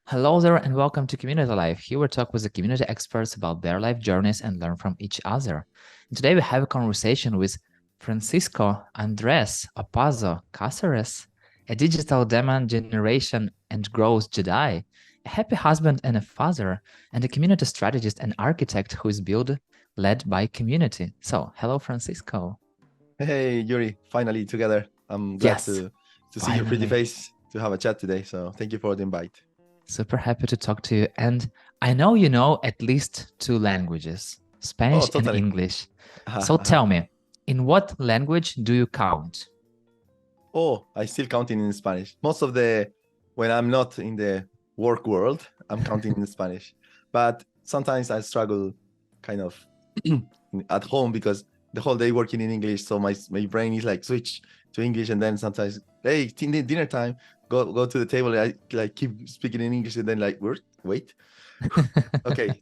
Hello there, and welcome to Community Life. Here we talk with the community experts about their life journeys and learn from each other. And today we have a conversation with Francisco Andres Opazo Cáceres, a digital demand generation and growth Jedi, a happy husband and a father, and a community strategist and architect who is built led by community. So, hello, Francisco. Hey, Yuri, finally together. I'm glad Yes, to see your pretty finally. face, to have a chat today. So thank you for the invite. Super happy to talk to you. And I know you know at least two languages, Oh, Spanish and totally. English. Aha, So aha. tell me, in what language do you count? Oh, I still counting in Spanish. When I'm not in the work world, I'm counting in Spanish. But sometimes I struggle kind of at home because the whole day working in English. So my brain is like switch to English. And then sometimes, hey, dinner time, go to the table. I like keep speaking in English and then like, wait. Okay,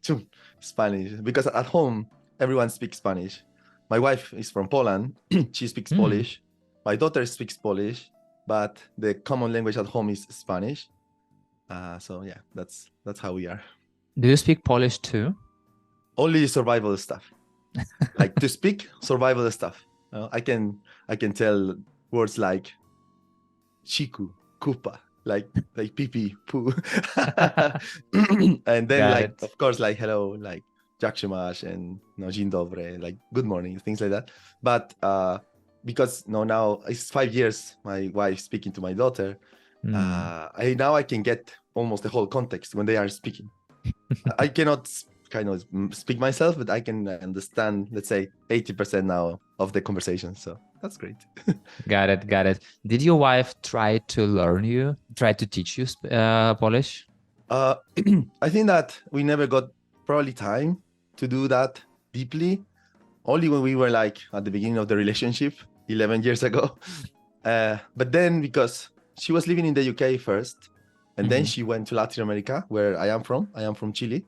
Spanish. Because at home, everyone speaks Spanish. My wife is from Poland. She speaks Hmm. Polish. My daughter speaks Polish, but the common language at home is Spanish. So yeah, that's how we are. Do you speak Polish too? Only survival stuff. Like to speak survival stuff. I can tell words like chiku, kupa, like pee poo. And then Got like it. of course like hello, like jak się masz and no dzień dobry, like good morning, things like that. But because no now it's 5 years my wife speaking to my daughter, Hmm. I can get almost the whole context when they are speaking. I cannot kind of speak myself, but I can understand, let's say 80% now of the conversation. So that's great. Got it. Got it. Did your wife try to teach you Polish? Uh, I think that we never got probably time to do that deeply. Only when we were like at the beginning of the relationship 11 years ago. But then because she was living in the UK first, and then Hmm. she went to Latin America, where I am from. I am from Chile.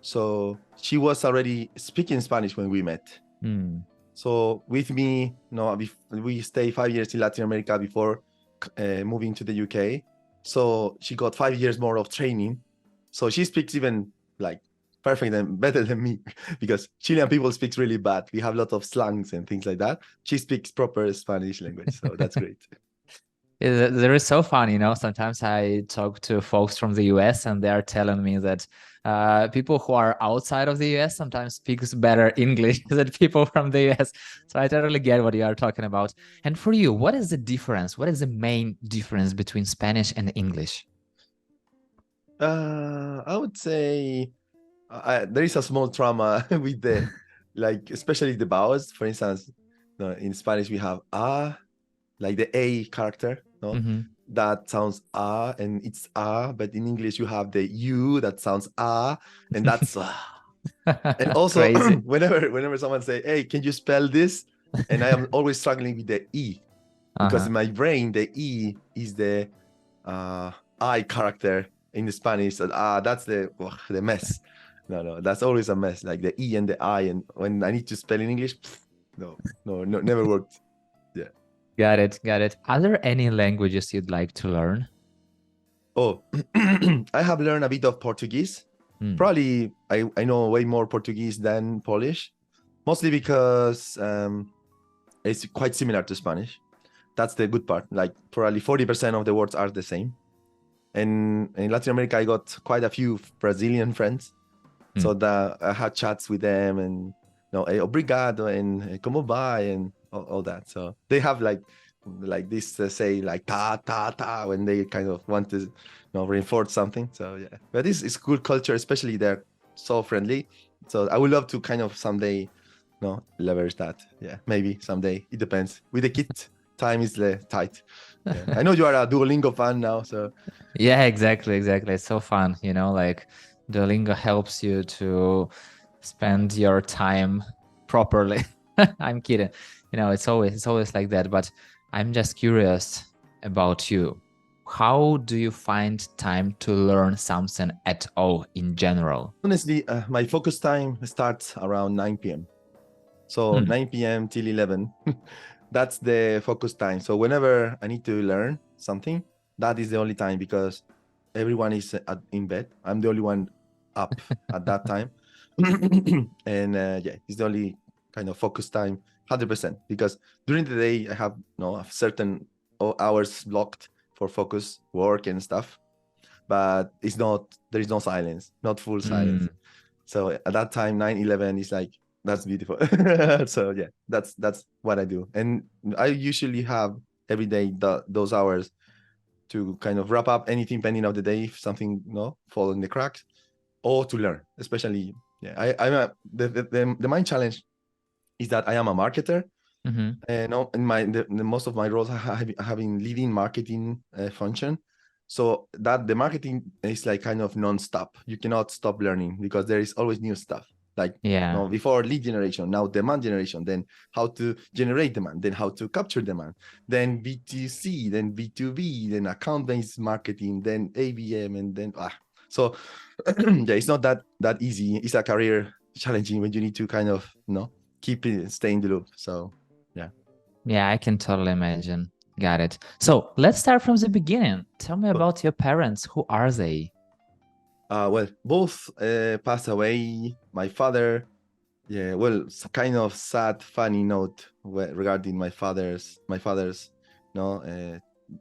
So she was already speaking Spanish when we met. Hmm. So with me, no, we stay 5 years in Latin America before moving to the UK. So she got 5 years more of training. So she speaks even like perfect and better than me because Chilean people speaks really bad. We have a lot of slangs and things like that. She speaks proper Spanish language, so that's great. There is so fun, Sometimes I talk to folks from the US and they are telling me that people who are outside of the US sometimes speaks better English than people from the US. So I totally get what you are talking about. And for you, what is the difference? What is the main difference between Spanish and English? I would say there is a small trauma with the like, especially the vowels. For instance, no, in Spanish we have like the A character, no? Hmm. That sounds and it's but in English you have the U that sounds and that's and also Crazy. whenever someone say, hey, can you spell this? And I am always struggling with the E because Uh-huh. in my brain the E is the uh I character in the Spanish. So, that's the mess. No, that's always a mess. Like the E and the I, and when I need to spell in English, no, never worked. Yeah. Got it. Got it. Are there any languages you'd like to learn? Oh, I have learned a bit of Portuguese. Hmm. Probably I know way more Portuguese than Polish, mostly because it's quite similar to Spanish. That's the good part. Like probably 40% of the words are the same. And in Latin America, I got quite a few Brazilian friends. Hmm. So that I had chats with them and obrigado and como vai and all that. So they have like this say like ta when they kind of want to reinforce something. So yeah, but this is good culture, especially they're so friendly. So I would love to kind of someday leverage that. Yeah, maybe someday. It depends. With the kid, time is tight. Yeah, I know you are a Duolingo fan now, so Yeah, exactly, exactly. It's so fun, like Duolingo helps you to spend your time properly. I'm kidding. It's always like that, but I'm just curious about you. How do you find time to learn something at all in general? honestly, my focus time starts around 9 p.m. So Hmm. 9 p.m. till 11, that's the focus time. So whenever I need to learn something, that is the only time because everyone is in bed. I'm the only one up at that time. And yeah, it's the only kind of focus time, 100%. Because during the day, I have a certain hours blocked for focus, work and stuff. But there is no silence, not full silence. Mm. So at that time, 9/11 is like, that's beautiful. So yeah, that's what I do. And I usually have every day those hours to kind of wrap up anything pending of the day, if something fall in the cracks, or to learn. Especially, yeah, the main challenge is that I am a marketer. Mm-hmm. And in the most of my roles, I have been leading marketing function. So that the marketing is like kind of non-stop. You cannot stop learning because there is always new stuff. Like Yeah. before lead generation, now demand generation, then how to generate demand, then how to capture demand, then B2C, then B2B, then account-based marketing, then ABM, and then so yeah, it's not that easy. It's a career challenging when you need to kind of keep it, stay in the loop. So yeah. Yeah, I can totally imagine. Got it. So let's start from the beginning. Tell me about your parents. Who are they? Well, both passed away. My father, yeah, well, kind of sad, funny note regarding my father's,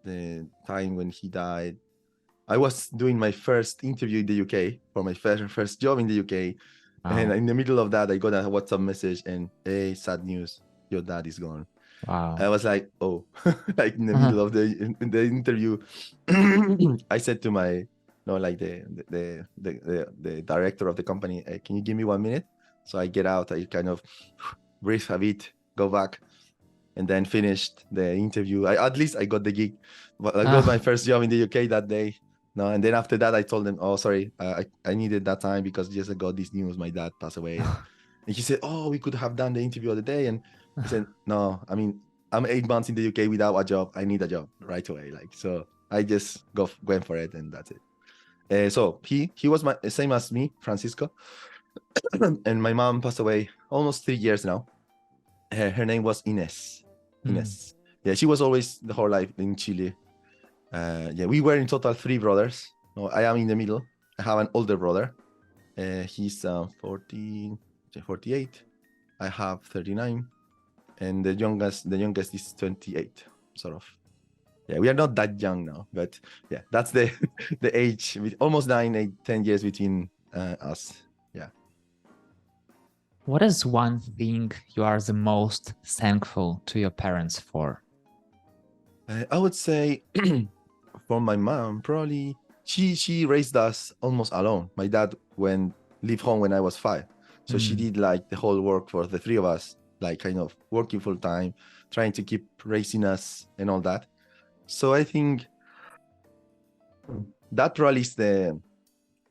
the time when he died. I was doing my first interview in the UK for my first job in the UK, and Wow. in the middle of that, I got a WhatsApp message and, hey, sad news, your dad is gone. I Wow. was like, oh, like in the Uh-huh. middle of the interview, I said to my, like the director of the company, hey, can you give me 1 minute? So I get out, I kind of breathe a bit, go back, and then finished the interview. At least I got the gig. But I got my first job in the UK that day. No, and then after that, I told them, oh, sorry, I needed that time because just I got this news, my dad passed away. And he said, oh, we could have done the interview of the day. And I said, no, I mean, I'm 8 months in the UK without a job. I need a job right away. Like, so I just went for it, and that's it. So he was my same as me, Francisco, and my mom passed away almost 3 years now. Her name was Ines. Mm. Ines. Yeah, she was always the whole life in Chile. Yeah, we were in total 3 brothers. No, I am in the middle. I have an older brother. He's 48. I have 39, and the youngest is 28. Sort of. Yeah, we are not that young now, but yeah, that's the the age with almost 9, 8, 10 years between us. Yeah. What is one thing you are the most thankful to your parents for? I would say for my mom, probably she raised us almost alone. My dad leave home when I was 5, so she Mm. did like the whole work for the three of us, like kind of working full time, trying to keep raising us and all that. So I think that probably is the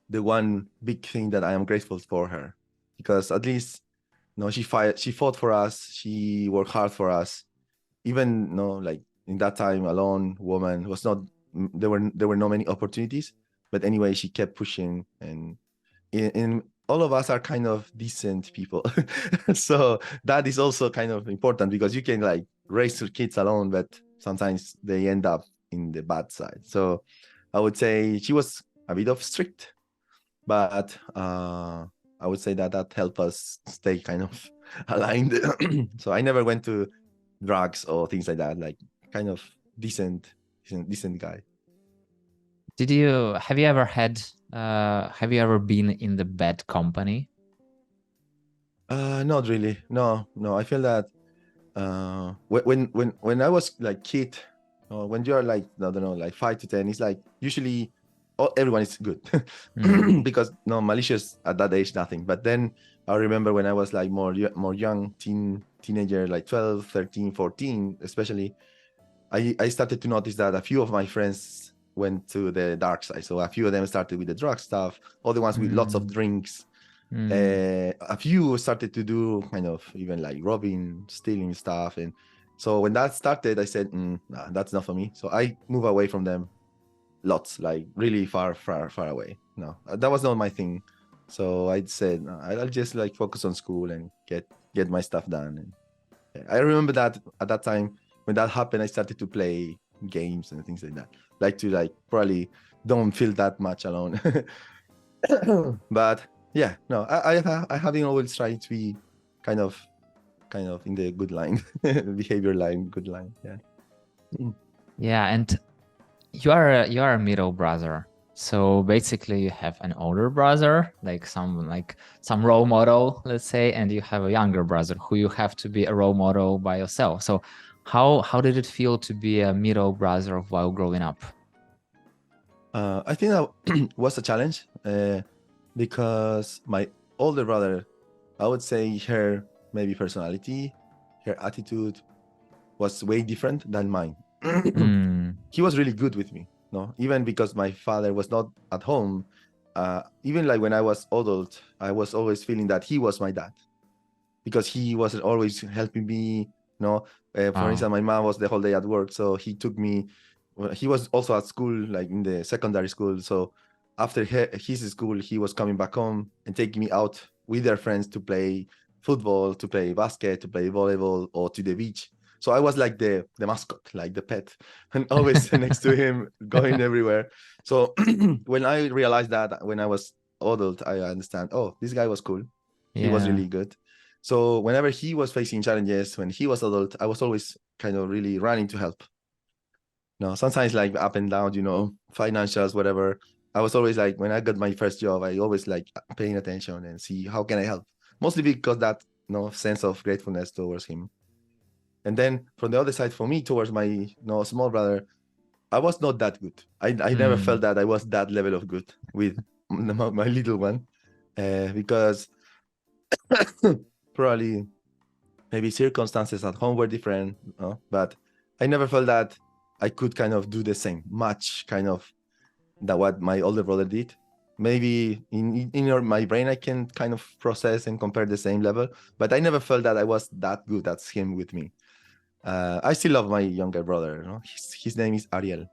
one big thing that I am grateful for her, because at least she fought for us, she worked hard for us, even like in that time, alone woman was not, there were no many opportunities, but anyway she kept pushing, and in all of us are kind of decent people. So that is also kind of important, because you can like raise your kids alone, but sometimes they end up in the bad side. So I would say she was a bit of strict, but I would say that helped us stay kind of aligned. So I never went to drugs or things like that. Like kind of decent guy. Have you ever been in the bad company? Not really. No. I feel that when I was like kid, when you're like, I don't know, like 5 to 10, it's like usually everyone is good. Mm. Because no malicious at that age, nothing. But then I remember when I was like more young, teenager, like 12, 13, 14, especially, I started to notice that a few of my friends went to the dark side. So a few of them started with the drug stuff, other ones with lots of Mm. drinks. Mm. A few started to do kind of even like robbing, stealing stuff. And so when that started, I said, nah, that's not for me. So I move away from them lots, like really far, far, far away. No, that was not my thing. So I said, no, I'll just like focus on school and get my stuff done. And I remember that at that time when that happened, I started to play games and things like that, like to like probably don't feel that much alone. But yeah, no, I have been always trying to be kind of in the good line, behavior line, good line. Yeah. Yeah, and you are a middle brother. So basically you have an older brother, like some role model, let's say, and you have a younger brother who you have to be a role model by yourself. So how did it feel to be a middle brother while growing up? I think that was a challenge because my older brother, I would say her maybe personality, her attitude was way different than mine. Mm. He was really good with me, no, even because my father was not at home. Even like when I was adult, I was always feeling that he was my dad because he was always helping me. No, for Wow. instance, my mom was the whole day at work, so he took me. Well, he was also at school, like in the secondary school. So after his school, he was coming back home and taking me out with their friends to play football, to play basket, to play volleyball, or to the beach. So I was like the mascot, like the pet, and always next to him, going everywhere. So when I realized that when I was adult, I understand. Oh, this guy was cool. He was Yeah. really good. So whenever he was facing challenges, when he was adult, I was always kind of really running to help. No, sometimes like up and down, financials, whatever. I was always like, when I got my first job, I always like paying attention and see how can I help. Mostly because that sense of gratefulness towards him. And then from the other side, for me, towards my small brother, I was not that good. I never felt Mm. that I was that level of good with my little one, because probably maybe circumstances at home were different, but I never felt that I could kind of do the same much kind of that what my older brother did. Maybe my brain I can kind of process and compare the same level, but I never felt that I was that good as him with me. I still love my younger brother. His name is Ariel,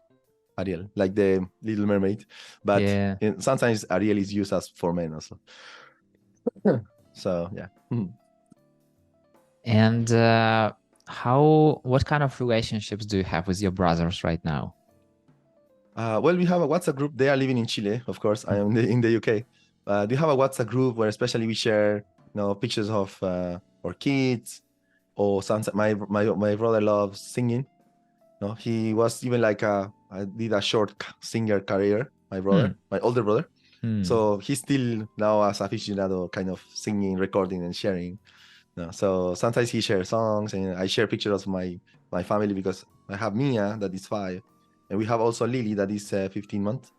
like the Little Mermaid, but Yeah. sometimes Ariel is used as for men also. So yeah. And what kind of relationships do you have with your brothers right now? Well, we have a WhatsApp group. They are living in Chile, of course. I am in the UK. We have a WhatsApp group where especially we share, pictures of our kids, or sometimes my brother loves singing. No, he was even like I did a short singer career. My brother, Hmm. my older brother. Hmm. So he's still now as aficionado, kind of singing, recording, and sharing. No, so sometimes he shares songs, and I share pictures of my family because I have Mia that is 5, and we have also Lily that is 15 months.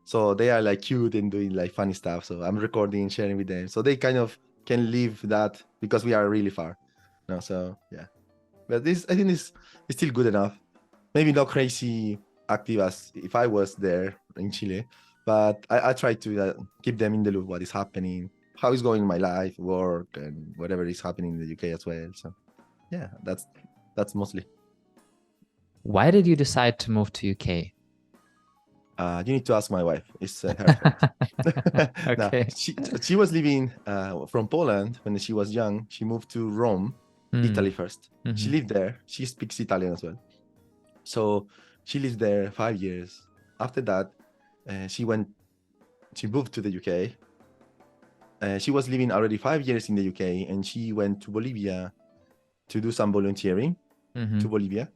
So they are like cute and doing like funny stuff. So I'm recording, sharing with them, so they kind of can live that because we are really far. No, so yeah, but this I think is still good enough. Maybe not crazy active as if I was there in Chile, but I try to keep them in the loop. What is happening? How is going my life, work, and whatever is happening in the UK as well. So yeah, that's mostly. Why did you decide to move to UK? You need to ask my wife. It's her fault. Now Okay. she was living from Poland when she was young. She moved to Rome, Hmm. Italy first. She Hmm. lived there. She speaks Italian as well. So she lived there 5 years. After that, she went. She moved to the UK. She was living already 5 years in the UK, and she went to Bolivia to do some volunteering Hmm. to Bolivia.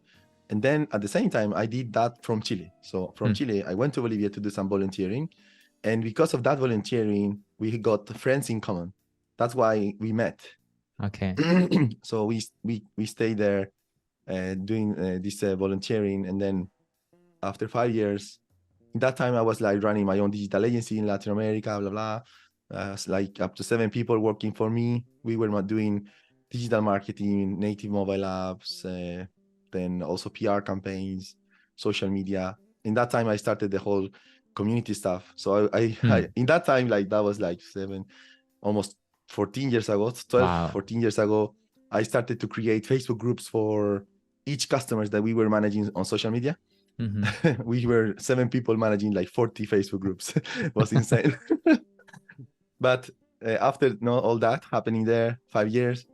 And then at the same time, I did that from Chile. So from Hmm. Chile, I went to Bolivia to do some volunteering. And because of that volunteering, we got friends in common. That's why we met. Okay. So we stayed there doing this volunteering. And then after 5 years, in that time, I was like running my own digital agency in Latin America, blah, blah. It's like up to 7 people working for me. We were doing digital marketing, native mobile apps, then also PR campaigns, social media. In that time, I started the whole community stuff. So Hmm. in that time, like that was like almost 14 years ago, 12, Wow. 14 years ago, I started to create Facebook groups for each customers that we were managing on social media. Hmm. We were 7 people managing like 40 Facebook groups. It was insane. But after all that happening there, 5 years,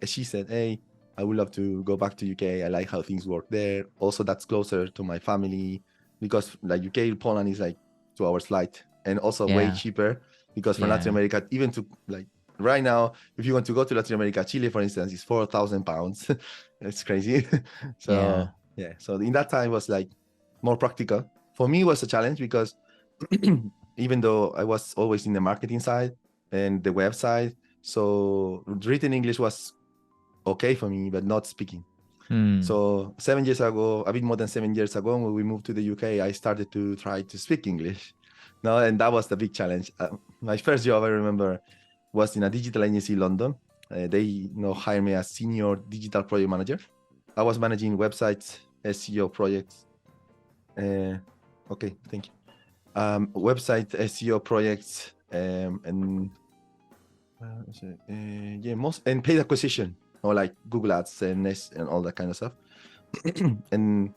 she said, "Hey, I would love to go back to UK. I like how things work there. Also, that's closer to my family. because like UK Poland is like 2 hours flight, and also way Yeah. cheaper because from Latin Yeah. America, even to like right now, if you want to go to Latin America, Chile, for instance, is 4,000 pounds. It's crazy. Yeah. So yeah, so in that time was like more practical. For me, it was a challenge because even though I was always in the marketing side and the website, so written English was okay for me, but not speaking. Mm. So 7 years ago, a bit more than 7 years ago, when we moved to the UK, I started to try to speak English. No, and that was the big challenge. My first job, I remember, was in a digital agency in London. They hired me as senior digital project manager. I was managing websites, SEO projects. Okay, thank you. Website SEO projects and most and paid acquisition, or like Google Ads and all that kind of stuff. And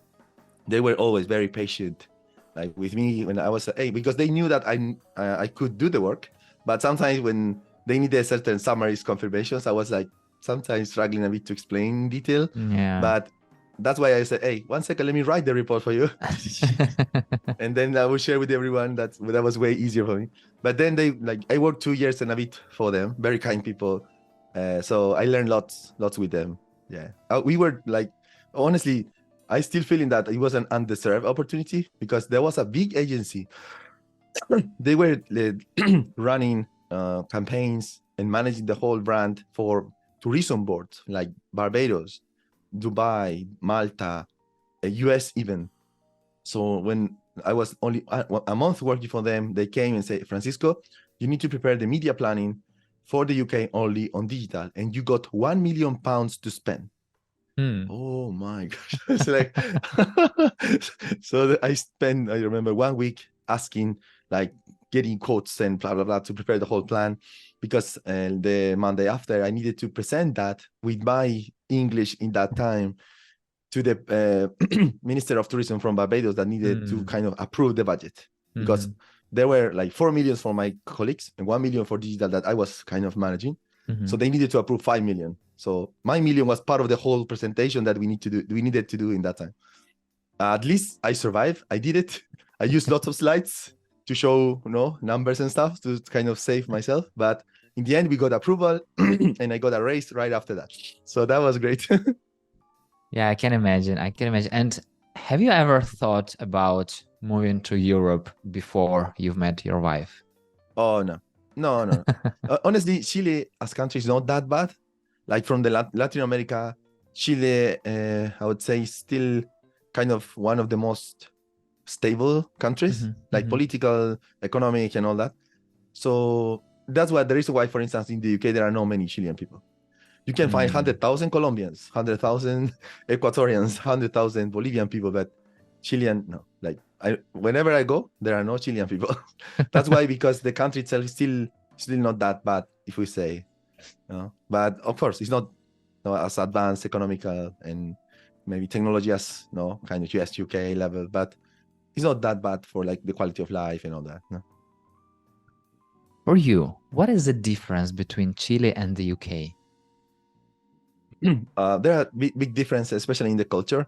they were always very patient, like with me when I was because they knew that I could do the work, but sometimes when they needed certain summaries, confirmations, I was like sometimes struggling a bit to explain in detail. Yeah. But that's why I said, hey, 1 second, let me write the report for you. And then I will share with everyone. That was way easier for me. But then I worked 2 years and a bit for them, very kind people. So I learned lots with them. Yeah, we were like, honestly, I still feeling that it was an undeserved opportunity because there was a big agency. They were running campaigns and managing the whole brand for tourism boards like Barbados, Dubai, Malta, US even. So when I was only a month working for them, they came and said, Francisco, you need to prepare the media planning for the UK only on digital, and you got £1 million to spend. Oh my gosh. It's like so I spent, I remember 1 week asking, like getting quotes and blah blah blah to prepare the whole plan, because the Monday after I needed to present that with my English in that time to the Minister of Tourism from Barbados that needed to kind of approve the budget, because there were like 4 million for my colleagues and 1 million for digital that I was kind of managing. So they needed to approve 5 million. So my million was part of the whole presentation that we needed to do in that time. At least I survived. I did it. I used lots of slides to show, numbers and stuff to kind of save myself. But in the end, we got approval and I got a raise right after that. So that was great. Yeah, I can imagine. And have you ever thought about moving to Europe before you've met your wife? Oh, no. No. Honestly, Chile as country is not that bad. Like from the Latin America, Chile, I would say, is still kind of one of the most stable countries, like political, economic, and all that. So that's why the reason why, for instance, in the UK, there are not many Chilean people. You can find 100,000 Colombians, 100,000 Ecuadorians, 100,000 Bolivian people, but Chilean, no. Like whenever I go, there are no Chilean people. That's why, because the country itself is still not that bad, if we say. But of course, it's not as advanced economical and maybe technology as kind of US, UK level, but it's not that bad for like the quality of life and all that. No? For you, what is the difference between Chile and the UK? There are big differences, especially in the culture.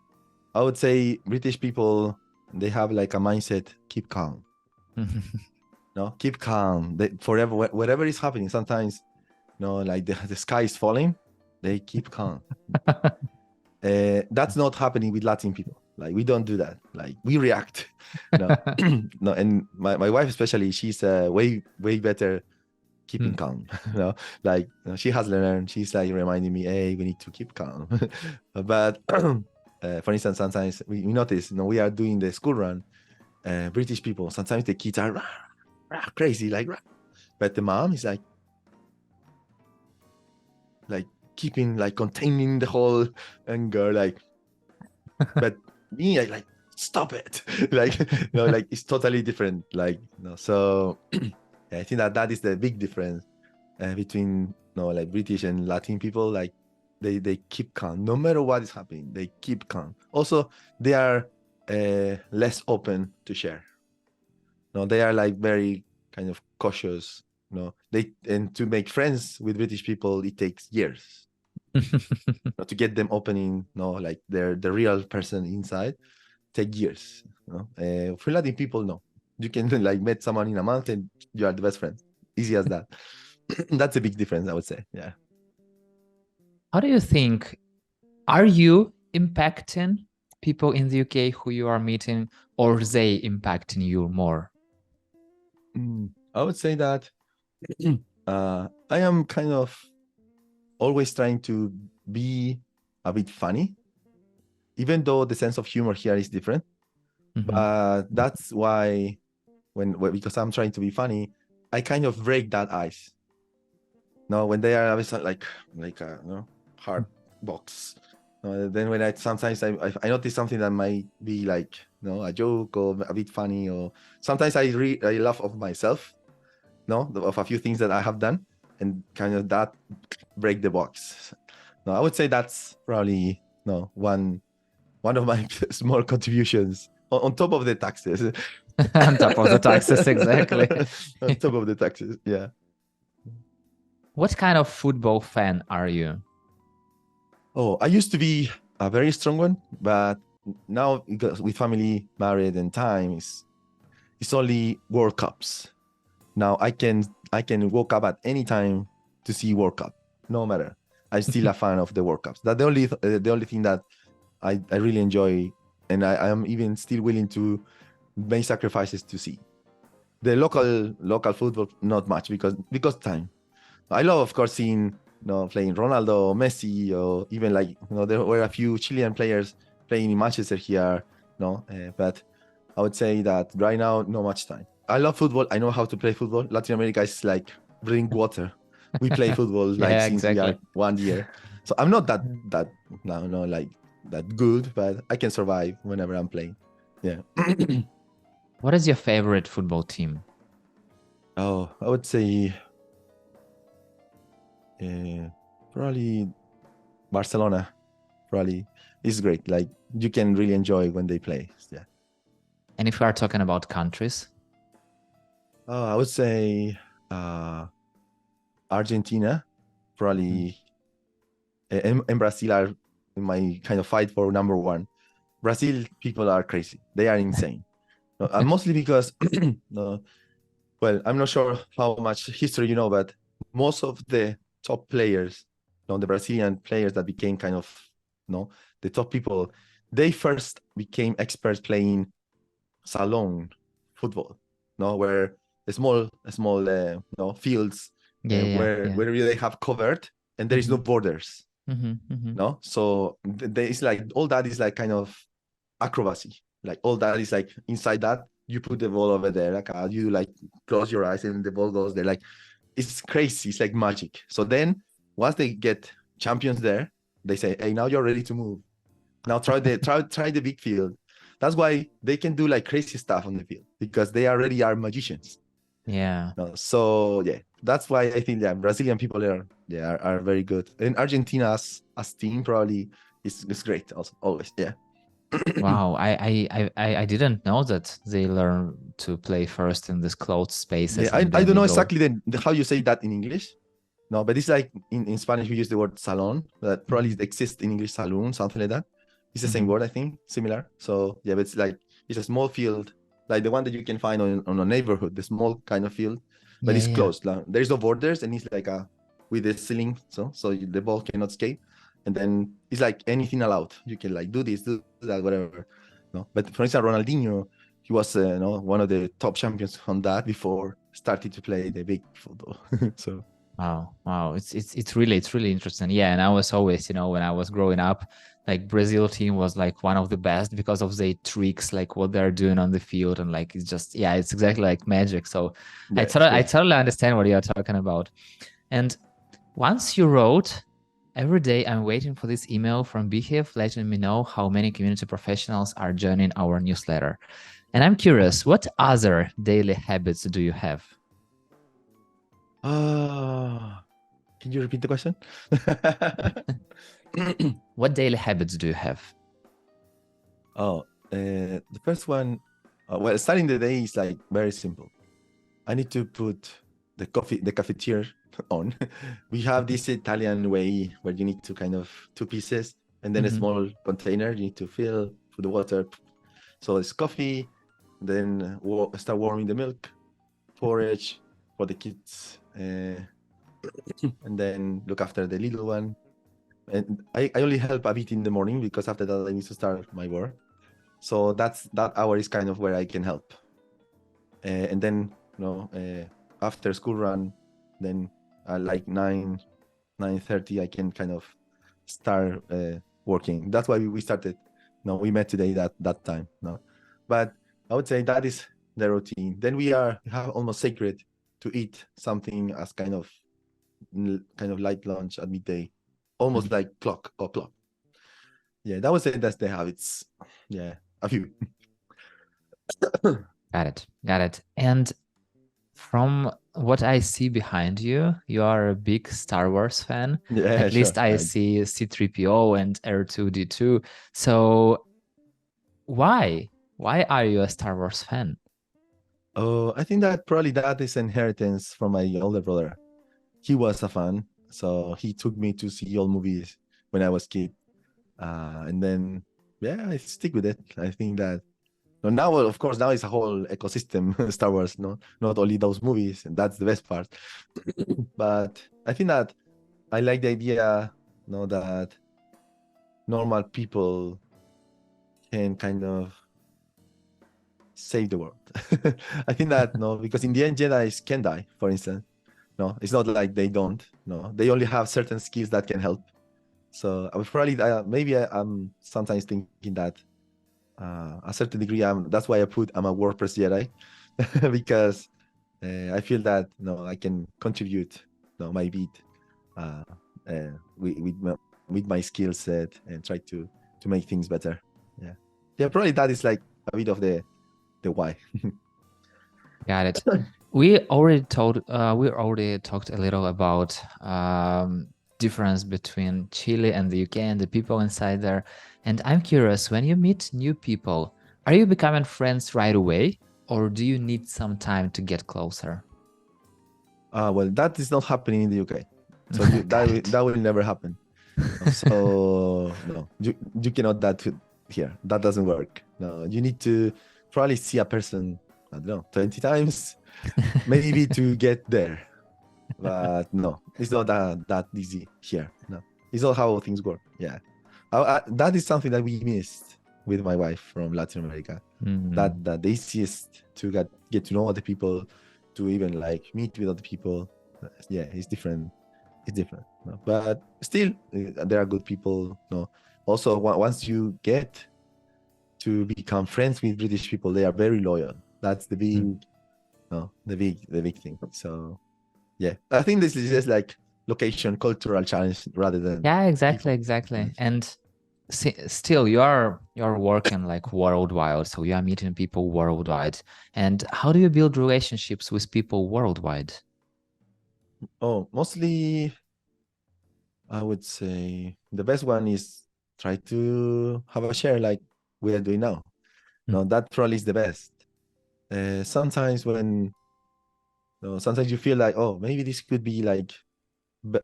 I would say British people, they have like a mindset, keep calm. Keep calm. They, forever, whatever is happening, sometimes, like the sky is falling, they keep calm. That's not happening with Latin people. Like we don't do that. Like we react. No, no. And my wife especially, she's way better keeping calm. Like she has learned. She's like reminding me, hey, we need to keep calm. But for instance, sometimes we notice, we are doing the school run. British people, sometimes the kids are crazy, like, but the mom is like keeping, like containing the whole anger, like. But me, I like stop it, like like it's totally different, like So I think that is the big difference between like British and Latin people. Like they keep calm no matter what is happening. They keep calm. Also, they are less open to share. They are like very kind of cautious. And to make friends with British people, it takes years to get them opening, like they're the real person inside. take years. Freelancing people, no. You can like meet someone in a month and you are the best friends. Easy as that. That's a big difference, I would say. Yeah. How do you think, are you impacting people in the UK who you are meeting, or they impacting you more? I would say that I am kind of always trying to be a bit funny, even though the sense of humor here is different. But that's why because I'm trying to be funny, I kind of break that ice. No, when they are always like a hard box. Then when I sometimes I notice something that might be like a joke or a bit funny, or sometimes I laugh of myself, of a few things that I have done, and kind of that break the box. No, I would say that's probably one of my small contributions on top of the taxes. On top of the taxes, exactly. On top of the taxes, yeah. What kind of football fan are you? Oh, I used to be a very strong one, but now because with family, married, and time, it's only World Cups. Now I can wake up at any time to see World Cup, no matter. I'm still a fan of the World Cups. That's the only thing that I really enjoy, and I am even still willing to make sacrifices to see. The local football, not much because time. I love, of course, seeing playing Ronaldo, Messi, or even like there were a few Chilean players playing in Manchester here. But I would say that right now, not much time. I love football. I know how to play football. Latin America is like drink water. We play football like Yeah, since we exactly. are 1 year. So I'm not that no like that good, but I can survive whenever I'm playing. Yeah. What is your favorite football team? Oh, I would say probably Barcelona. Probably is great. Like you can really enjoy when they play. Yeah. And if we are talking about countries? I would say Argentina, probably, and Brazil are in my kind of fight for number one. Brazil people are crazy. They are insane. Mostly because, well, I'm not sure how much history you know, but most of the top players, the Brazilian players that became kind of, the top people, they first became experts playing salon football, where small fields where they have covered and there is no borders, so it's like all that is like kind of acrobacy, like all that is like inside that you put the ball over there, like you like close your eyes and the ball goes there, like it's crazy, it's like magic. So then once they get champions there, they say, hey, now you're ready to move. Now try the big field. That's why they can do like crazy stuff on the field, because they already are magicians. Yeah. So yeah, that's why I think Brazilian people are very good. And Argentina as team probably is great also, always. Yeah. Wow, I didn't know that they learn to play first in these closed spaces, Yeah, and I then don't they know go. exactly how you say that in English. No, but it's like in Spanish we use the word salon, that probably exists in English, saloon, something like that. It's the same word, I think, similar. So yeah, but it's a small field, like the one that you can find on a neighborhood, the small kind of field, but it's closed. Like, there's no borders, and it's like with the ceiling, so the ball cannot escape. And then it's like anything allowed. You can like do this, do that, whatever. No, but for instance, Ronaldinho, he was one of the top champions on that before starting to play the big football. So Wow, it's really interesting. Yeah, and I was always, when I was growing up, like Brazil team was like one of the best because of the tricks, like what they're doing on the field, and like it's just, yeah, it's exactly like magic. So yeah, I totally understand what you're talking about. And once you wrote, every day I'm waiting for this email from Behave letting me know how many community professionals are joining our newsletter. And I'm curious, what other daily habits do you have? Can you repeat the question? What daily habits do you have? The first one, well, starting the day is like very simple. I need to put the cafetiere on. We have this Italian way where you need to kind of two pieces and then a small container you need to fill with the water. So it's coffee, then start warming the milk, porridge for the kids, and then look after the little one. And I only help a bit in the morning because after that I need to start my work. So that hour is kind of where I can help. And then after school run, then like 9:30 I can kind of start working. That's why we started. No, we met today that time. No, but I would say that is the routine. Then we have almost sacred to eat something as kind of light lunch at midday, almost like clock o'clock. Yeah, that would say that's the habits. Yeah, a few. Got it. And from what I see behind you, you are a big Star Wars fan. Yeah, At sure. least I see C-3PO and R2-D2. So why? Why are you a Star Wars fan? Oh, I think that probably that is inheritance from my older brother. He was a fan, so he took me to see all movies when I was kid, and then yeah, I stick with it. I think that now, of course, now it's a whole ecosystem, Star Wars, not only those movies, and that's the best part. But I think that I like the idea, that normal people can kind of save the world. I think that because in the end, Jedi's can die, for instance. No, it's not like they don't. No, they only have certain skills that can help. So I would probably maybe I'm sometimes thinking that a certain degree that's why I'm a WordPress Jedi because I feel that I can contribute my bit uh, with my skill set and try to make things better. Yeah, probably that is like a bit of the why. Got it. We already talked a little about difference between Chile and the UK and the people inside there. And I'm curious, when you meet new people, are you becoming friends right away, or do you need some time to get closer? Well, that is not happening in the UK. So that will never happen. So no, you cannot that here. That doesn't work. No, you need to probably see a person, I don't know, 20 times, maybe to get there. But no, it's not that easy here. No, it's not how things work. Yeah, that is something that we missed with my wife from Latin America. That the easiest to get to know other people, to even like meet with other people. Yeah, it's different. It's different. No? But still, there are good people. No, also once you get to become friends with British people, they are very loyal. That's the big, the big thing. So yeah, I think this is just like location cultural challenge rather than exactly. people. And still you're working like worldwide, so you are meeting people worldwide. And how do you build relationships with people worldwide? Oh, mostly I would say the best one is try to have a share like we are doing now. No, that probably is the best. Sometimes sometimes you feel like, oh, maybe this could be like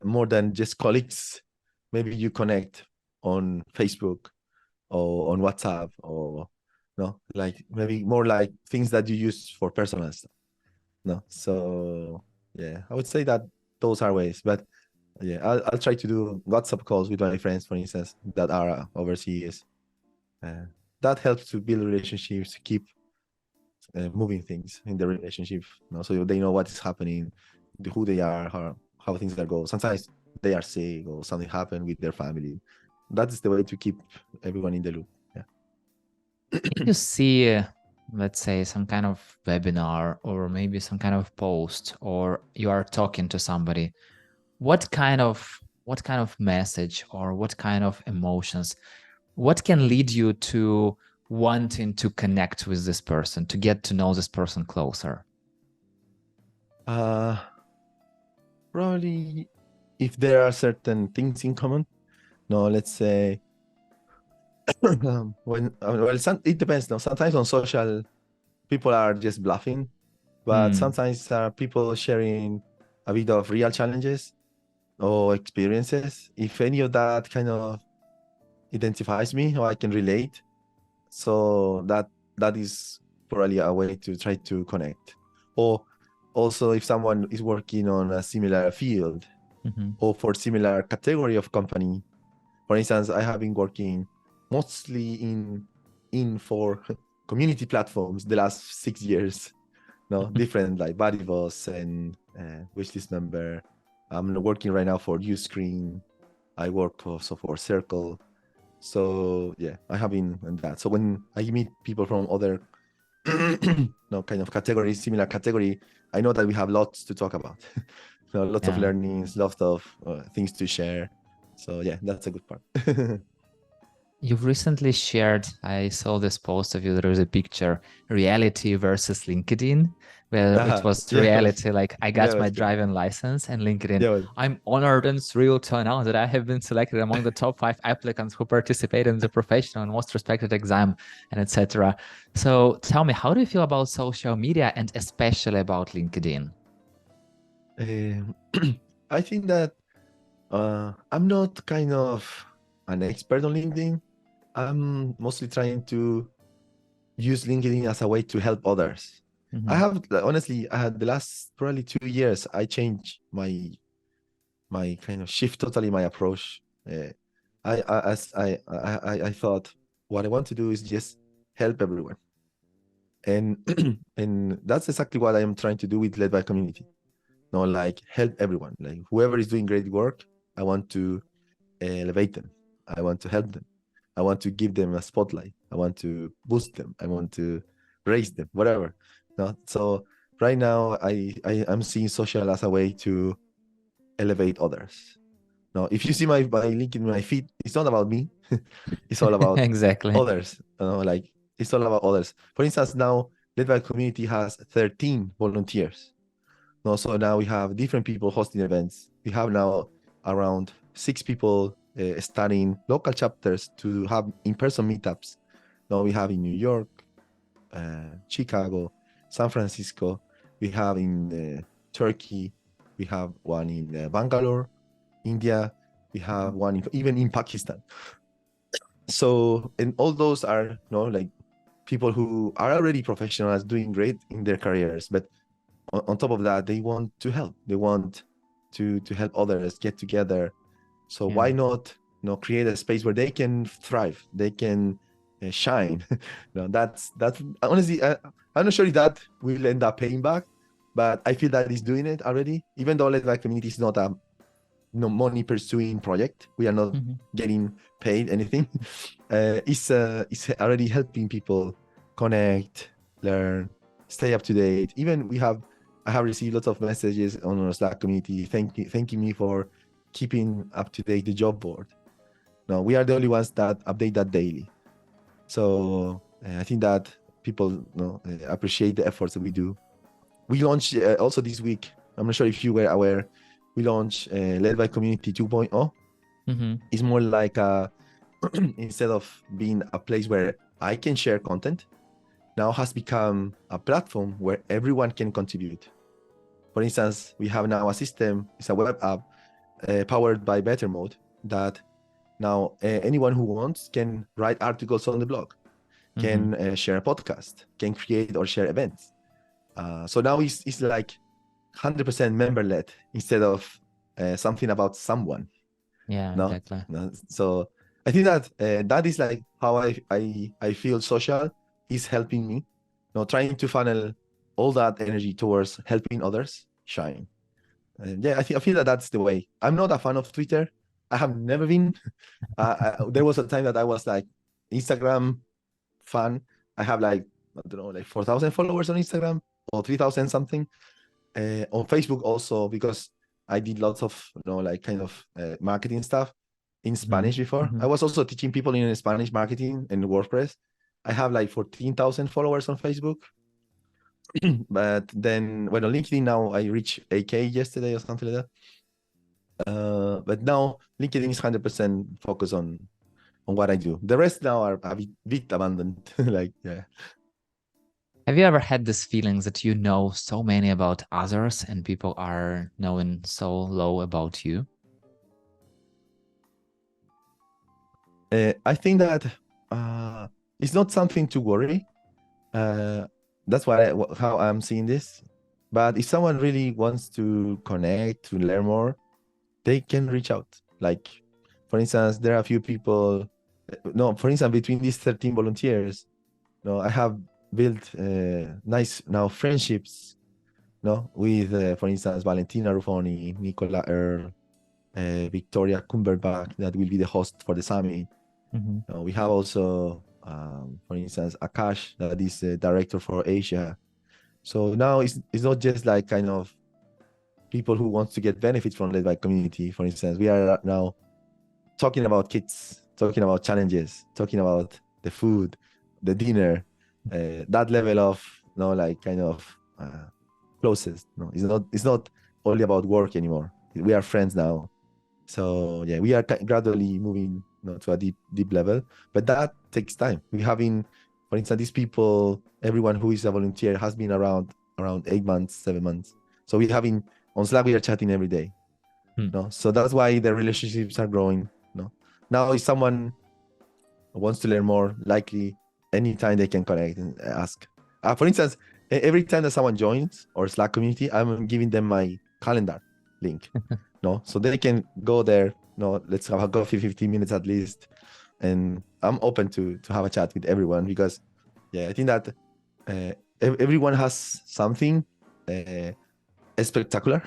more than just colleagues. Maybe you connect on Facebook or on WhatsApp or like maybe more like things that you use for personal stuff. No, so yeah, I would say that those are ways. But yeah, I'll try to do WhatsApp calls with my friends, for instance, that are overseas. That helps to build relationships, to keep moving things in the relationship, so they know what is happening, who they are, how things are going. Sometimes they are sick or something happened with their family. That is the way to keep everyone in the loop. Yeah. If you see, let's say, some kind of webinar or maybe some kind of post, or you are talking to somebody, what kind of message or what kind of emotions, what can lead you to wanting to connect with this person, to get to know this person closer? Probably if there are certain things in common. No, let's say it depends. No, sometimes on social, people are just bluffing, but sometimes people sharing a bit of real challenges or experiences. If any of that kind of identifies me or I can relate, so that is probably a way to try to connect. Or also if someone is working on a similar field or for similar category of company. For instance, I have been working mostly in for community platforms the last 6 years. No, different like Body Boss and Wishlist Member. I'm working right now for Uscreen. I work also for Circle. So yeah, I have been in that. So when I meet people from other no kind of category, similar category, I know that we have lots to talk about. Lots of learnings, lots of things to share. So yeah, that's a good part. You've recently shared, I saw this post of you, there was a picture, reality versus LinkedIn, where it was Yeah, reality, like I got yeah, my was good. driving license, and LinkedIn, Yeah, I'm honored and thrilled to announce that I have been selected among the top 5 applicants who participated in the professional and most respected exam, and etc. So tell me, how do you feel about social media and especially about LinkedIn? I think that I'm not kind of an expert on LinkedIn. I'm mostly trying to use LinkedIn as a way to help others. I have honestly, I had the last probably 2 years, I changed my kind of shift totally my approach. I thought what I want to do is just help everyone, and and that's exactly what I am trying to do with Led by Community. No, like help everyone, like whoever is doing great work, I want to elevate them. I want to help them. I want to give them a spotlight. I want to boost them. I want to raise them, whatever. No, so right now I'm seeing social as a way to elevate others. Now, if you see my link in my feed, it's not about me. It's all about Exactly. others. Like it's all about others. For instance, now Led by Community has 13 volunteers. No, so now we have different people hosting events. We have now around 6 people starting local chapters to have in-person meetups. Now we have in New York, Chicago, San Francisco. We have in Turkey. We have one in Bangalore, India. We have one even in Pakistan. So, and all those are, like people who are already professionals doing great in their careers, but on top of that, they want to help. They want to help others get together. So why not, create a space where they can thrive, they can shine. That's honestly, I'm not sure if that will end up paying back, but I feel that it's doing it already. Even though Let Back Community is not a money pursuing project, we are not getting paid anything. It's already helping people connect, learn, stay up to date. Even I have received lots of messages on our Slack community thanking me for keeping up to date the job board. No, we are the only ones that update that daily. So I think that people appreciate the efforts that we do. We launched also this week. I'm not sure if you were aware. We launched Led by Community 2.0. It's more like instead of being a place where I can share content, now has become a platform where everyone can contribute. For instance, we have now a system, it's a web app powered by Better Mode that now anyone who wants can write articles on the blog, can share a podcast, can create or share events. So now it's like 100% member-led instead of something about someone. Yeah, No? exactly. No? So I think that that is like how I feel social is helping me, trying to funnel all that energy towards helping others shine. And yeah, I feel that that's the way. I'm not a fan of Twitter. I have never been. There was a time that I was like Instagram fan. I have like, I don't know, like 4,000 followers on Instagram or 3,000 something. On Facebook also, because I did lots of, like kind of marketing stuff in Spanish before. I was also teaching people in Spanish marketing and WordPress. I have like 14,000 followers on Facebook. But then when on LinkedIn now I reached 8K yesterday or something like that. But now LinkedIn is 100% focused on what I do. The rest now are a bit abandoned. Like, yeah. Have you ever had this feelings that you know so many about others and people are knowing so low about you? I think that it's not something to worry. That's how I'm seeing this. But if someone really wants to connect, to learn more, they can reach out. Like, for instance, there are a few people. No, for instance, between these 13 volunteers, no, I have built nice now friendships. No, with for instance, Valentina Ruffoni, Nicola Earl, Victoria Kumberbach, that will be the host for the summit. We have also, for instance, Akash, that is the director for Asia. So now it's not just like kind of people who wants to get benefits from led by community. For instance, we are now talking about kids, talking about challenges, talking about the food, the dinner, that level of like kind of closest. No, it's not only about work anymore. We are friends now. So yeah, we are gradually moving to a deep level, but that takes time. We having, for instance, these people, everyone who is a volunteer has been around 8 months, 7 months. So we having on Slack, we are chatting every day. No, so that's why the relationships are growing. No, now if someone wants to learn more, likely anytime they can connect and ask. For instance, every time that someone joins our Slack community, I'm giving them my calendar link. No, so they can go there. No, let's have a coffee, 15 minutes at least, and I'm open to have a chat with everyone because, yeah, I think that everyone has something spectacular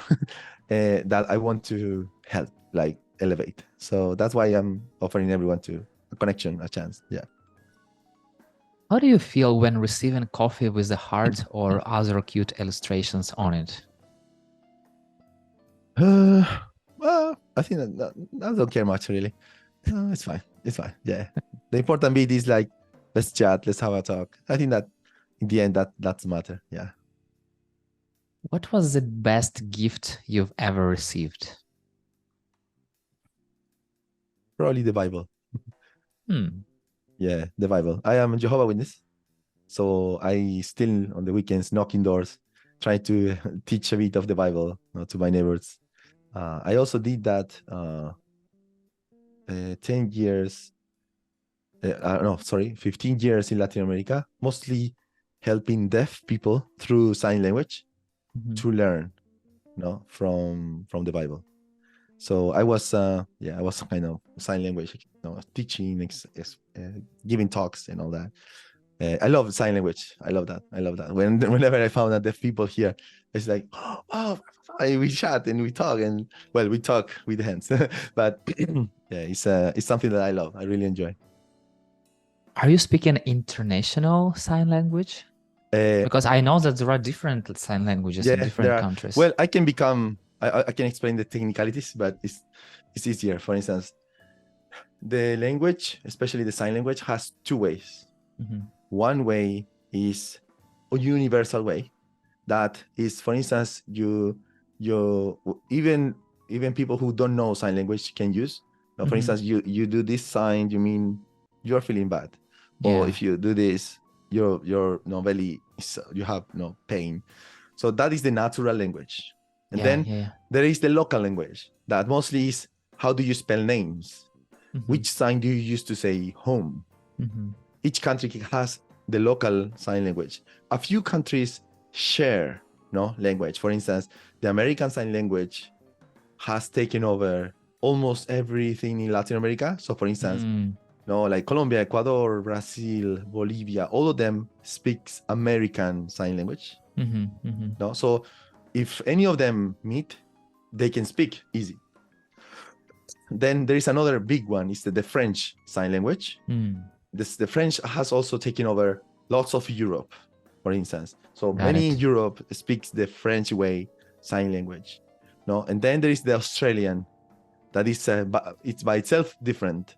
that I want to help, like elevate. So that's why I'm offering everyone to a connection, a chance. Yeah. How do you feel when receiving coffee with a heart or other cute illustrations on it? Well, I think I don't care much really. No, it's fine. It's fine. Yeah. The important bit is like, let's chat, let's have a talk. I think that in the end, that's matter. Yeah. What was the best gift you've ever received? Probably the Bible. Yeah, the Bible. I am a Jehovah Witness, so I still on the weekends knocking doors, trying to teach a bit of the Bible to my neighbors. I also did that 10 years, no, sorry, 15 years in Latin America, mostly helping deaf people through sign language to learn, from the Bible. So I was, I was kind of sign language, teaching, giving talks and all that. I love sign language. I love that. I love that. Whenever I found that the people here, it's like, oh, wow, we chat and we talk and we talk with hands. But yeah, it's something that I love. I really enjoy. Are you speaking international sign language? Because I know that there are different sign languages in different countries. Well, I can I can explain the technicalities, but it's easier. For instance, the language, especially the sign language, has two ways. One way is a universal way that is, for instance, you even people who don't know sign language can use. Now, for instance, you do this sign, you mean you're feeling bad, or if you do this, your no belly, you have no pain. So that is the natural language. And then there is the local language that mostly is how do you spell names? Which sign do you use to say home? Each country has the local sign language. A few countries share language. For instance, the American Sign Language has taken over almost everything in Latin America. So for instance, like Colombia, Ecuador, Brazil, Bolivia, all of them speaks American Sign Language. No, so if any of them meet, they can speak easy. Then there is another big one, is the French Sign Language. The French has also taken over lots of Europe, for instance. So many in Europe speaks the French way sign language. No, and then there is the Australian, that is it's by itself different.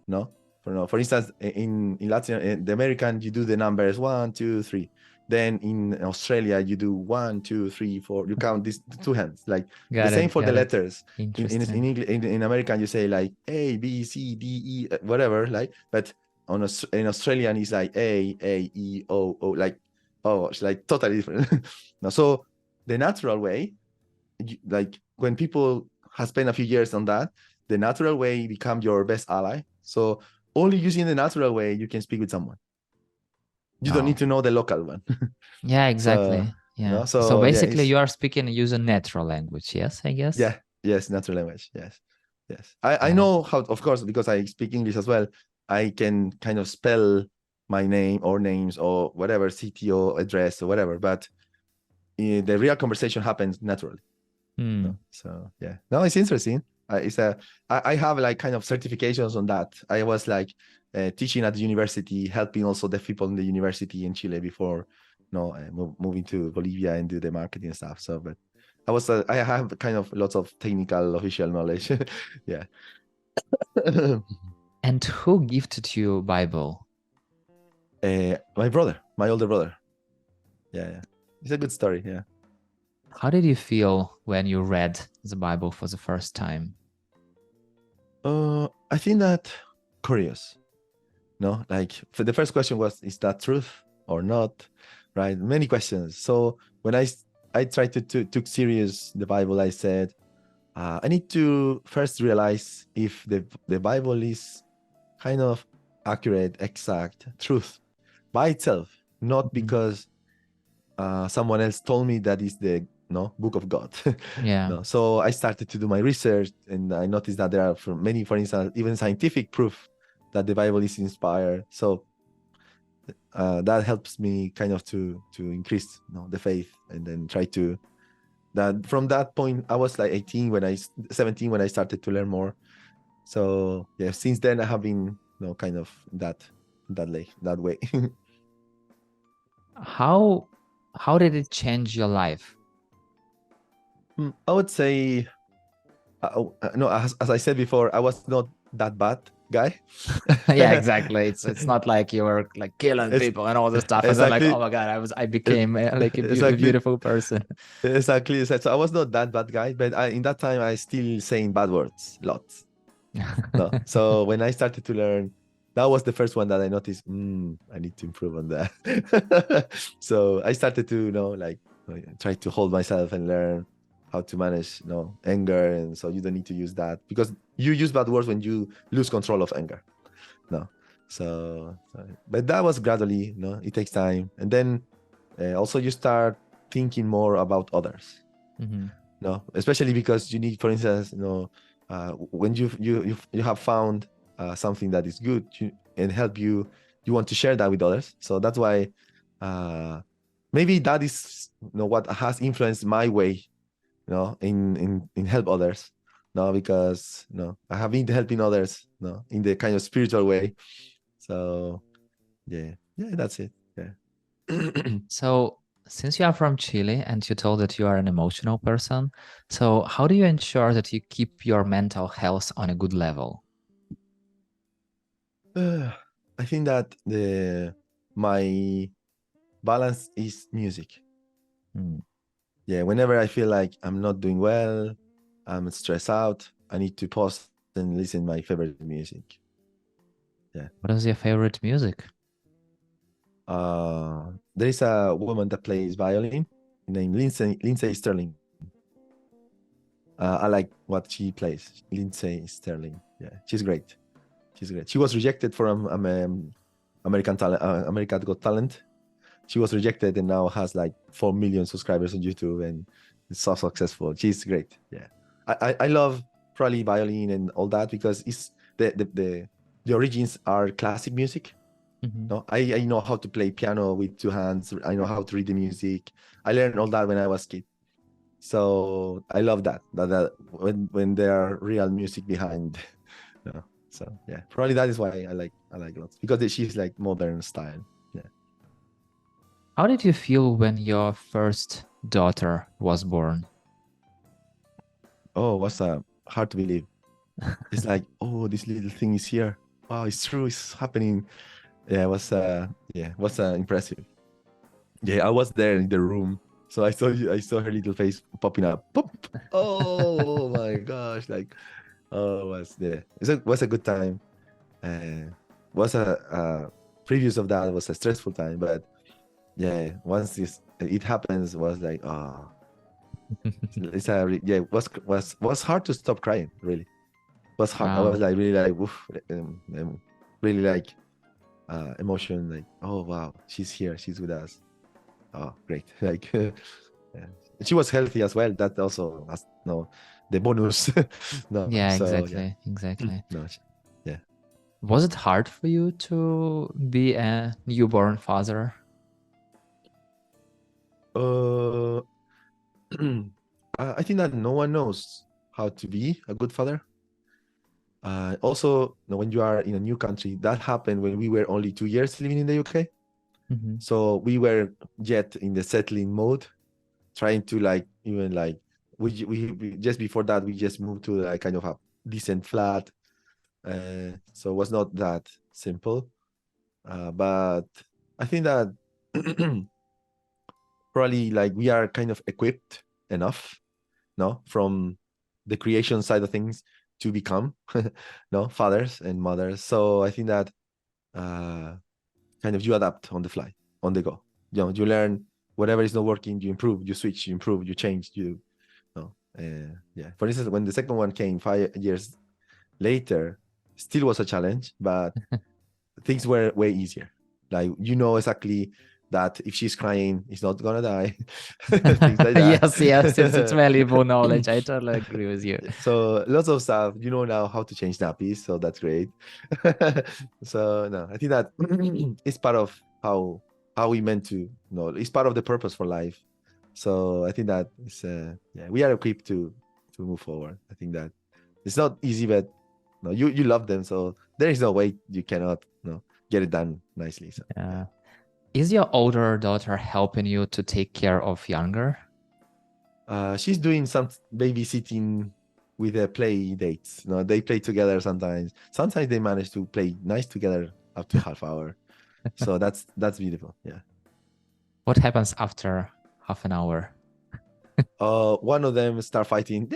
No, for instance, in Latin, the American, you do the numbers 1, 2, 3. Then in Australia, you do 1, 2, 3, 4. You count these two hands, like the same for the letters. In American, you say like A, B, C, D, E, whatever. Like, but in Australian, it's like A, E, O, like, oh, it's like totally different. Now, so the natural way, like when people have spent a few years on that, the natural way become your best ally. So only using the natural way, you can speak with someone. You don't No. need to know the local one. Yeah, So, exactly. Yeah. So so yeah, basically it's you are speaking use a natural language, yes, I guess. yeah, yes, natural language. Yes, yes. I Got it. know how, of course, because I speak English as well. I can kind of spell my name or names or whatever, city or address or whatever, but the real conversation happens naturally. Hmm. No? So yeah, no, it's interesting. I have like kind of certifications on that. I was like teaching at the university, helping also the people in the university in Chile before, moving to Bolivia and do the marketing stuff. So, but I have kind of lots of technical official knowledge. Yeah. And who gifted you Bible? My brother, my older brother. Yeah, yeah. It's a good story. Yeah. How did you feel when you read the Bible for the first time? I think that curious. No, like for the first question was, is that truth or not? Right? Many questions. So when I tried to took serious the Bible, I said, I need to first realize if the Bible is kind of accurate, exact truth by itself, not Mhm. because someone else told me that is the book of God. Yeah. No, so I started to do my research, and I noticed that there are for instance, even scientific proof that the Bible is inspired. So that helps me kind of to increase the faith, and then try to that from that point. I was like 18 when I 17 when I started to learn more. So yeah, since then I have been kind of that way. How how did it change your life? I would say no, as I said before, I was not that bad guy. Yeah, exactly. It's not like you were like killing it's people and all this stuff, and then like, oh exactly my God, I it- became like a exactly beautiful person. exactly. So I was not that bad guy, but in that time I still saying bad words lots. No, so when I started to learn, that was the first one that I noticed. I need to improve on that. So I started to try to hold myself and learn how to manage anger, and so you don't need to use that because you use bad words when you lose control of anger. No, but that was gradually. It takes time, and then also you start thinking more about others. Mhm. No, especially because you need, for instance, when you have found something that is good and help you, you want to share that with others. So that's why maybe that is what has influenced my way, in help others. No, because I have been helping others, in the kind of spiritual way. So yeah, yeah, that's it. Yeah. So, since you are from Chile and you told that you are an emotional person, so how do you ensure that you keep your mental health on a good level? I think that the my balance is music. Hmm. Yeah, whenever I feel like I'm not doing well, I'm stressed out, I need to pause and listen my favorite music. Yeah. What is your favorite music? There is a woman that plays violin named Lindsay Sterling. I like what she plays, Lindsay Sterling. Yeah, she's great. She's great. She was rejected from American Got Talent. She was rejected and now has like 4 million subscribers on YouTube and is so successful. She's great. Yeah. I love probably violin and all that because it's the origins are classic music. Mhm. No, I know how to play piano with 2 hands. I know how to read the music. I learned all that when I was a kid. So I love that when there are real music behind. No. So yeah, probably that is why I like lots because she's like modern style. Yeah. How did you feel when your first daughter was born? Oh, what's hard to believe. It's like, oh, this little thing is here. Wow, it's true, it's happening. Yeah, it was impressive. Yeah, I was there in the room. So I saw her little face popping up. Pop. Oh my gosh. Like, oh, it was a good time. Uh was a previous of that was a stressful time, but yeah, once it happens was like, oh, yeah, it was hard to stop crying, really. Was hard. I was Wow. like really like, really like. emotion, like, oh wow, she's here, she's with us. Oh, great. Like, yeah. She was healthy as well. That also has no the bonus. No, Yeah, so yeah. exactly, exactly. No, yeah. Was it hard for you to be a newborn father? Uh, I think that no one knows how to be a good father. Also, you know, when you are in a new country, that happened when we were only 2 years living in the UK. Mm-hmm. So we were yet in the settling mode, trying to like even like we just before that we just moved to like kind of a decent flat. So it was not that simple. But I think that probably like we are kind of equipped enough, no, from the creation side of things to become no fathers and mothers. So I think that uh kind of you adapt on the fly, on the go. You know, you learn whatever is not working, you improve, you switch, you improve, you change, you know. Yeah. For instance, when the second one came 5 years later, still was a challenge, but things were way easier. Like you know exactly that if she's crying, he's not gonna die. Things like that. Yes, yes, it's valuable knowledge. I totally agree with you. So lots of stuff. You know now how to change nappies, so that's great. So no, I think that it's part of how we meant to, you know, it's part of the purpose for life. So I think that it's yeah, we are equipped to move forward. I think that it's not easy, but no, you love them, so there is no way you cannot, you know, get it done nicely. So yeah. Is your older daughter helping you to take care of younger? She's doing some babysitting with their play dates. You know, they play together sometimes. Sometimes they manage to play nice together up to half hour. So that's beautiful. Yeah. What happens after half an hour? One of them start fighting.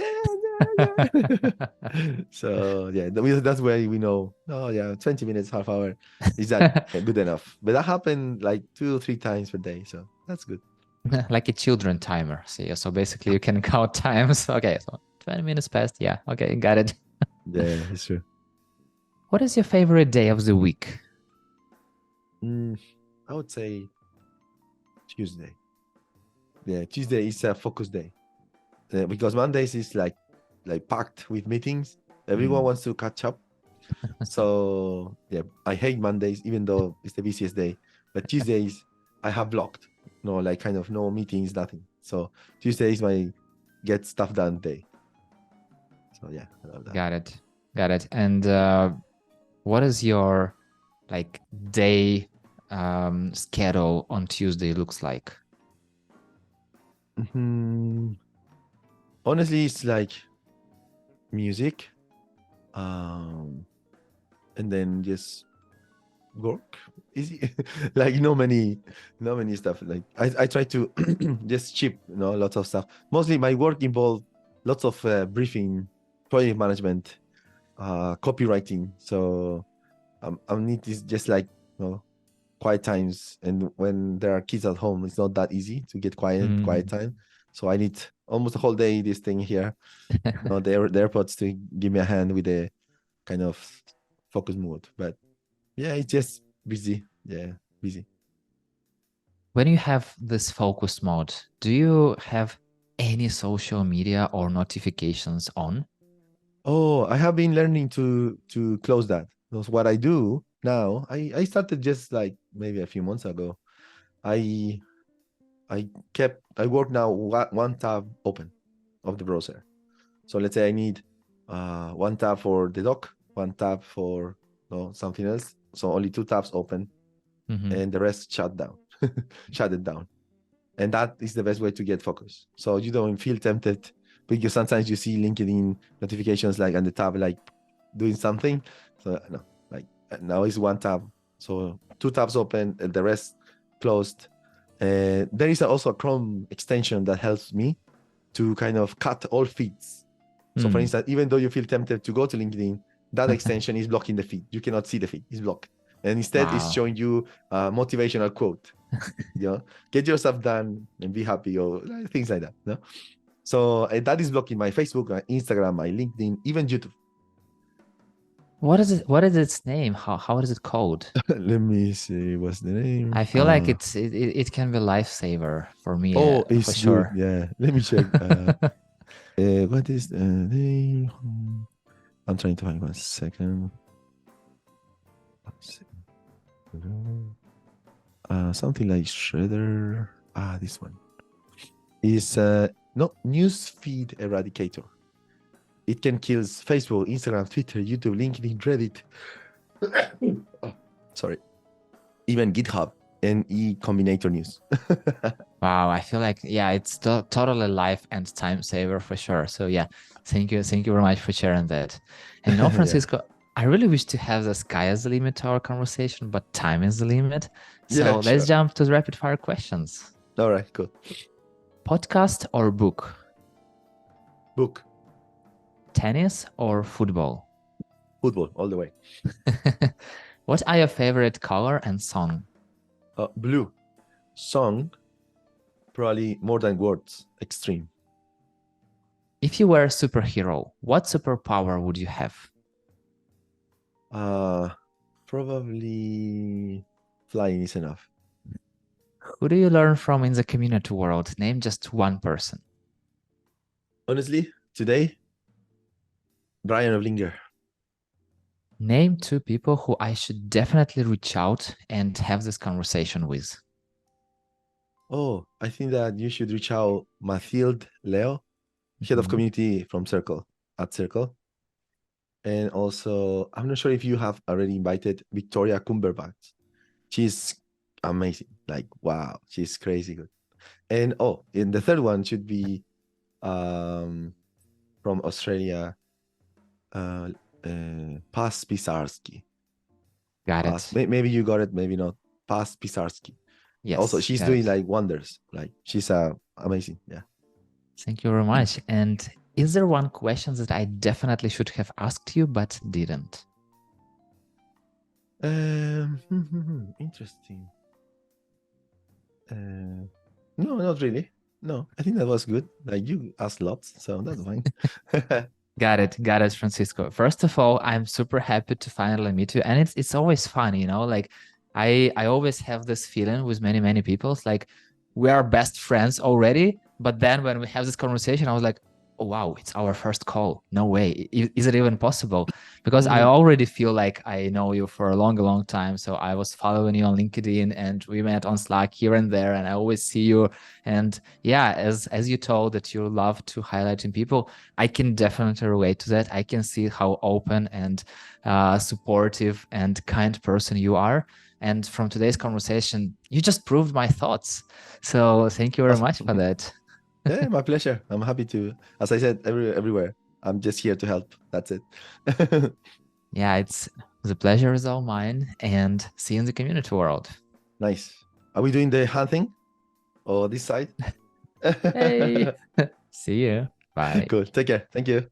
So yeah, that's where we know. Oh yeah, 20 minutes, half hour, is that good enough? But that happened like 2 or 3 times per day, so that's good. Like a children timer. See, so basically you can count times. Okay, so 20 minutes passed. Yeah, okay, got it. Yeah, it's true. What is your favorite day of the week? I would say Tuesday. Yeah, Tuesday is a focus day. Because Mondays is like packed with meetings. Everyone wants to catch up. So yeah, I hate Mondays, even though it's the busiest day. But Tuesdays I have blocked. No, like kind of no meetings, nothing. So Tuesday is my get stuff done day. So yeah, I love that. Got it. Got it. And what is your like day schedule on Tuesday looks like? Honestly, it's like music, and then just work easy. Like no many stuff. Like I try to just chip, you know, lots of stuff. Mostly my work involved lots of briefing, project management, copywriting. So I need this just like, you know, quiet times, and when there are kids at home, it's not that easy to get quiet time. So I need almost a whole day this thing here. No, the AirPods to give me a hand with the kind of focus mode. But yeah, it's just busy. Yeah, busy. When you have this focus mode, do you have any social media or notifications on? Oh, I have been learning to close that. That's what I do now. I started just like maybe a few months ago. I I work now one tab open of the browser. So let's say I need one tab for the doc, one tab for, no, something else. So only two tabs open, and the rest shut down, shut it down. And that is the best way to get focus. So you don't feel tempted, because sometimes you see LinkedIn notifications like on the tab, like doing something. So no, like now it's one tab. So two tabs open and the rest closed. There is also a Chrome extension that helps me to kind of cut all feeds. So for instance, even though you feel tempted to go to LinkedIn, that extension is blocking the feed. You cannot see the feed, it's blocked. And instead it's showing you a motivational quote. You know, get your stuff done and be happy, or things like that. No? So that is blocking my Facebook, my Instagram, my LinkedIn, even YouTube. What is it? What is its name? How is it called? Let me see. What's the name? I feel like it can be a lifesaver for me, Oh, for it's good. sure. Yeah. Let me check. What is the name? I'm trying to find 1 second. Something like Shredder. This one is no newsfeed eradicator. It can kill Facebook, Instagram, Twitter, YouTube, LinkedIn, Reddit. Oh, sorry, even GitHub and Combinator News. Wow, I feel like yeah, it's totally life and time saver for sure. So yeah, thank you very much for sharing that. And Yeah, Francisco, I really wish to have the sky as the limit to our conversation, but time is the limit. So yeah, let's sure. jump to the rapid fire questions. All right, cool. Podcast or book? Book, Tennis or football? football, all the way. What are your favorite color and song? Blue, song, probably more than words. Extreme. If you were a superhero, what superpower would you have? Probably flying is enough. Who do you learn from in the community world? Name just one person. Honestly, today, Brian Oblinger. Name two people who I should definitely reach out and have this conversation with. Oh, I think that you should reach out Mathilde Leo, head of Mhm. community from Circle at Circle. And also, I'm not sure if you have already invited Victoria Cumberbatch. She's amazing. Like, wow, she's crazy good. And and the third one should be from Australia, uh, Paz Pisarski. Got it. Maybe you got it, maybe not. Paz Pisarski. Also, Yes, she's got doing it. like wonders. Like, she's amazing. Yeah. Thank you very much. And is there one question that I definitely should have asked you but didn't? Interesting. No, not really. No, I think that was good. Like you asked lots, so that's fine. Got it, Francisco. First of all, I'm super happy to finally meet you, and it's always fun, you know. Like I always have this feeling with many people. It's like we are best friends already, but then when we have this conversation, I was like, oh wow, it's our first call. No way, is it even possible? Because I Mhm. already feel like I know you for a long time. So I was following you on LinkedIn, and we met on Slack here and there, and I always see you. And yeah, as you told that you love to highlight in people, I can definitely relate to that. I can see how open and supportive and kind person you are. And from today's conversation, you just proved my thoughts. So thank you very much for that. Yeah, my pleasure. I'm happy to. As I said, everywhere. I'm just here to help. That's it. Yeah, it's the pleasure is all mine. And see you in the community world. Nice. Are we doing the hand thing or this side? Hey, see you. Bye. Cool. Take care. Thank you.